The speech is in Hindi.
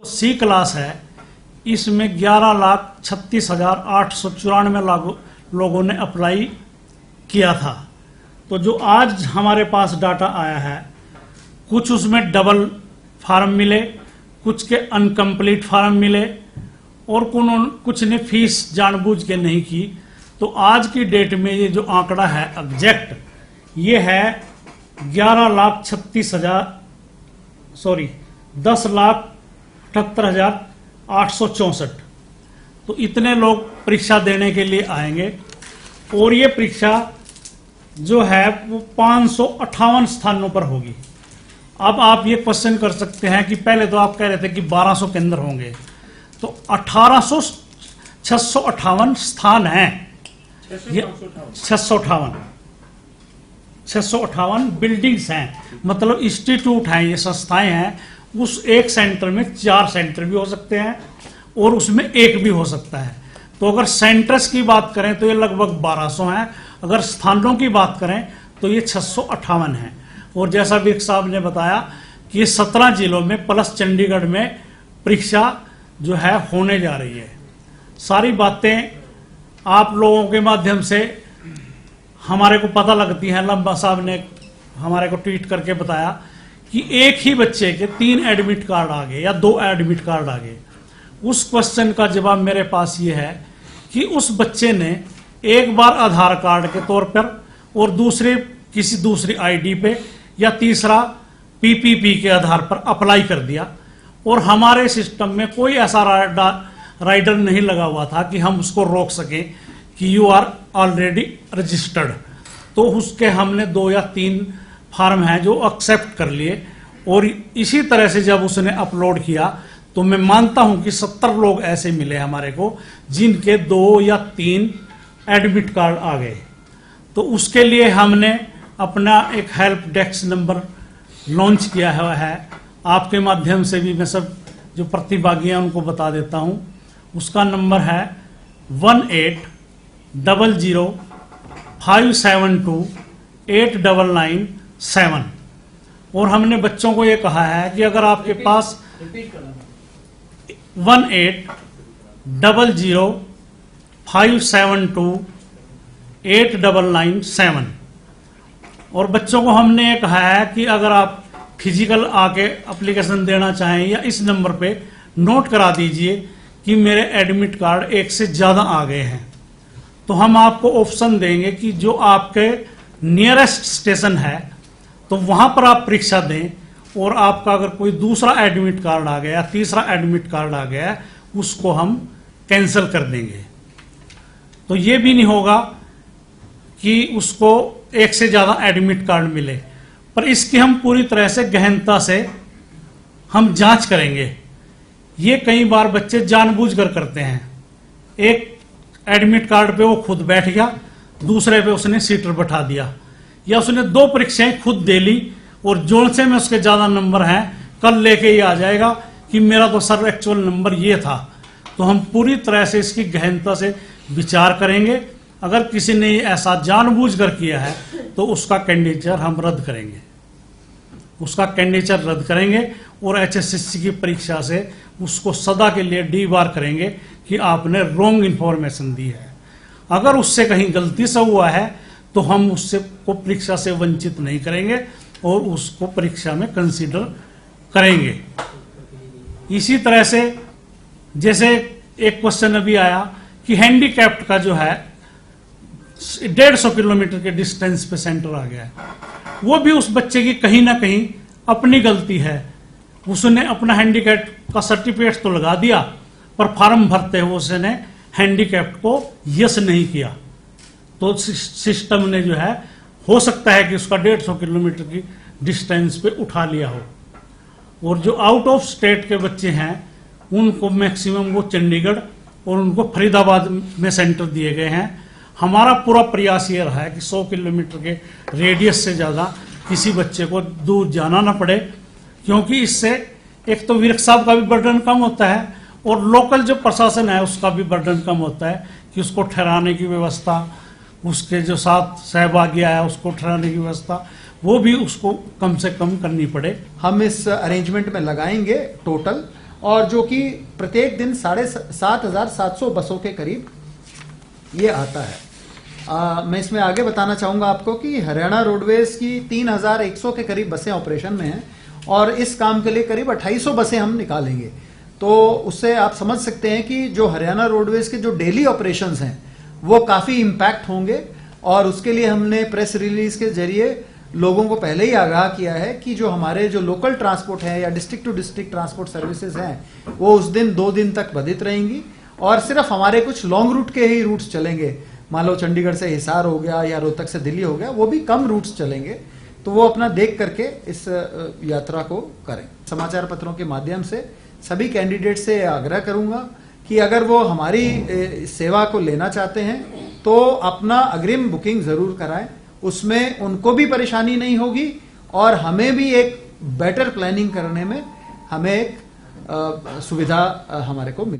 सी क्लास है, इसमें 11,36,894 लोगों ने अप्लाई किया था। तो जो आज हमारे पास डाटा आया है, कुछ उसमें डबल फार्म मिले, कुछ के अनकम्प्लीट फार्म मिले और कुछ ने फीस जानबूझ के नहीं की। तो आज की डेट में ये जो आंकड़ा है एग्जैक्ट, ये है 10,78,864। तो इतने लोग परीक्षा देने के लिए आएंगे और ये परीक्षा जो है वो 558 स्थानों पर होगी। अब आप ये क्वेश्चन कर सकते हैं कि पहले तो आप कह रहे थे कि 1200 केंद्र होंगे, तो 658 स्थान हैं, 658 बिल्डिंग्स हैं, मतलब इंस्टीट्यूट हैं, ये संस्थाएं हैं। उस एक सेंटर में 4 सेंटर भी हो सकते हैं और उसमें एक भी हो सकता है। तो अगर सेंटर्स की बात करें तो ये लगभग 1200 हैं, अगर स्थानों की बात करें तो ये 658 हैं। और जैसा विक साहब ने बताया कि ये 17 जिलों में प्लस चंडीगढ़ में परीक्षा जो है होने जा रही है। सारी बातें आप लोगों के माध्यम से हमारे को पता लगती हैं। लंबा साहब ने हमारे को ट्वीट करके बताया कि एक ही बच्चे के 3 एडमिट कार्ड आ गए या 2 एडमिट कार्ड आ गए। उस क्वेश्चन का जवाब मेरे पास ये है कि उस बच्चे ने एक बार आधार कार्ड के तौर पर और दूसरे किसी दूसरी आईडी पे या तीसरा पीपीपी के आधार पर अप्लाई कर दिया और हमारे सिस्टम में कोई ऐसा राइडर नहीं लगा हुआ था कि हम उसको रोक सकें कि यू आर ऑलरेडी रजिस्टर्ड। तो उसके हमने 2 या 3 फार्म हैं जो एक्सेप्ट कर लिए और इसी तरह से जब उसने अपलोड किया तो मैं मानता हूं कि 70 लोग ऐसे मिले हमारे को जिनके 2 या 3 एडमिट कार्ड आ गए। तो उसके लिए हमने अपना एक हेल्प डेस्क नंबर लॉन्च किया हुआ है। आपके माध्यम से भी मैं सब जो प्रतिभागी हैं उनको बता देता हूं। उसका नंबर है 180057289997। और हमने बच्चों को ये कहा है कि अगर आपके पास 180057289997 और बच्चों को हमने ये कहा है कि अगर आप फिजिकल आके एप्लीकेशन देना चाहें या इस नंबर पे नोट करा दीजिए कि मेरे एडमिट कार्ड 1 से ज़्यादा आ गए हैं। तो हम आपको ऑप्शन देंगे कि जो आपके नियरेस्ट स्टेशन है तो वहां पर आप परीक्षा दें और आपका अगर कोई दूसरा एडमिट कार्ड आ गया, तीसरा एडमिट कार्ड आ गया, उसको हम कैंसिल कर देंगे। तो ये भी नहीं होगा कि उसको 1 से ज़्यादा एडमिट कार्ड मिले, पर इसकी हम पूरी तरह से गहनता से हम जांच करेंगे। ये कई बार बच्चे जानबूझकर करते हैं। एक एडमिट कार्ड पे वो खुद बैठ गया, दूसरे पे उसने सीटर बैठा दिया, या उसने 2 परीक्षाएं खुद दे ली और जोन से में उसके ज़्यादा नंबर हैं, कल लेके ये आ जाएगा कि मेरा तो सर एक्चुअल नंबर ये था। तो हम पूरी तरह से इसकी गहनता से विचार करेंगे। अगर किसी ने ऐसा जानबूझकर किया है तो उसका कैंडिडेचर हम रद्द करेंगे, और HSSC की परीक्षा से उसको सदा के लिए डीबार करेंगे कि आपने रॉन्ग इंफॉर्मेशन दी है। अगर उससे कहीं गलती से हुआ है तो हम उससे को परीक्षा से वंचित नहीं करेंगे और उसको परीक्षा में कंसीडर करेंगे। इसी तरह से जैसे एक क्वेश्चन अभी आया कि हैंडीकैप्ड का जो है 150 किलोमीटर के डिस्टेंस पे सेंटर आ गया है, वो भी उस बच्चे की कहीं ना कहीं अपनी गलती है। उसने अपना हैंडीकैप्ड का सर्टिफिकेट तो लगा दिया, पर फॉर्म भरते हुए उसने हैंडीकैप्ड को यस नहीं किया। तो सिस्टम ने जो है, हो सकता है कि उसका 150 किलोमीटर की डिस्टेंस पे उठा लिया हो। और जो आउट ऑफ स्टेट के बच्चे हैं उनको मैक्सिमम वो चंडीगढ़ और उनको फरीदाबाद में सेंटर दिए गए हैं। हमारा पूरा प्रयास ये रहा है कि 100 किलोमीटर के रेडियस से ज़्यादा किसी बच्चे को दूर जाना ना पड़े, क्योंकि इससे एक तो विरक साहब का भी बर्डन कम होता है और लोकल जो प्रशासन है उसका भी बर्डन कम होता है कि उसको ठहराने की व्यवस्था, उसके जो साथ सहभागी आया उसको ठहराने की व्यवस्था, वो भी उसको कम से कम करनी पड़े। हम इस अरेंजमेंट में लगाएंगे टोटल और जो कि प्रत्येक दिन 7,700 बसों के करीब ये आता है। मैं इसमें आगे बताना चाहूंगा आपको कि हरियाणा रोडवेज की 3,100 के करीब बसें ऑपरेशन में हैं और इस काम के लिए करीब 2,800 बसें हम निकालेंगे। तो उससे आप समझ सकते हैं कि जो हरियाणा रोडवेज के जो डेली ऑपरेशंस हैं वो काफी इंपैक्ट होंगे, और उसके लिए हमने प्रेस रिलीज के जरिए लोगों को पहले ही आगाह किया है कि जो हमारे जो लोकल ट्रांसपोर्ट है या district to district transport services हैं वो उस दिन 2 दिन तक बाधित रहेंगी, और सिर्फ हमारे कुछ लॉन्ग रूट के ही रूट्स चलेंगे। मान लो चंडीगढ़ से हिसार हो गया या रोहतक से दिल्ली हो गया, वो भी कम रूट्स चलेंगे। तो वो अपना देख करके इस यात्रा को करें। समाचार पत्रों के माध्यम से सभी कैंडिडेट से आग्रह करूंगा कि अगर वो हमारी सेवा को लेना चाहते हैं तो अपना अग्रिम बुकिंग जरूर कराएं, उसमें उनको भी परेशानी नहीं होगी और हमें भी एक बेटर प्लानिंग करने में हमें एक सुविधा हमारे को मिलेगी।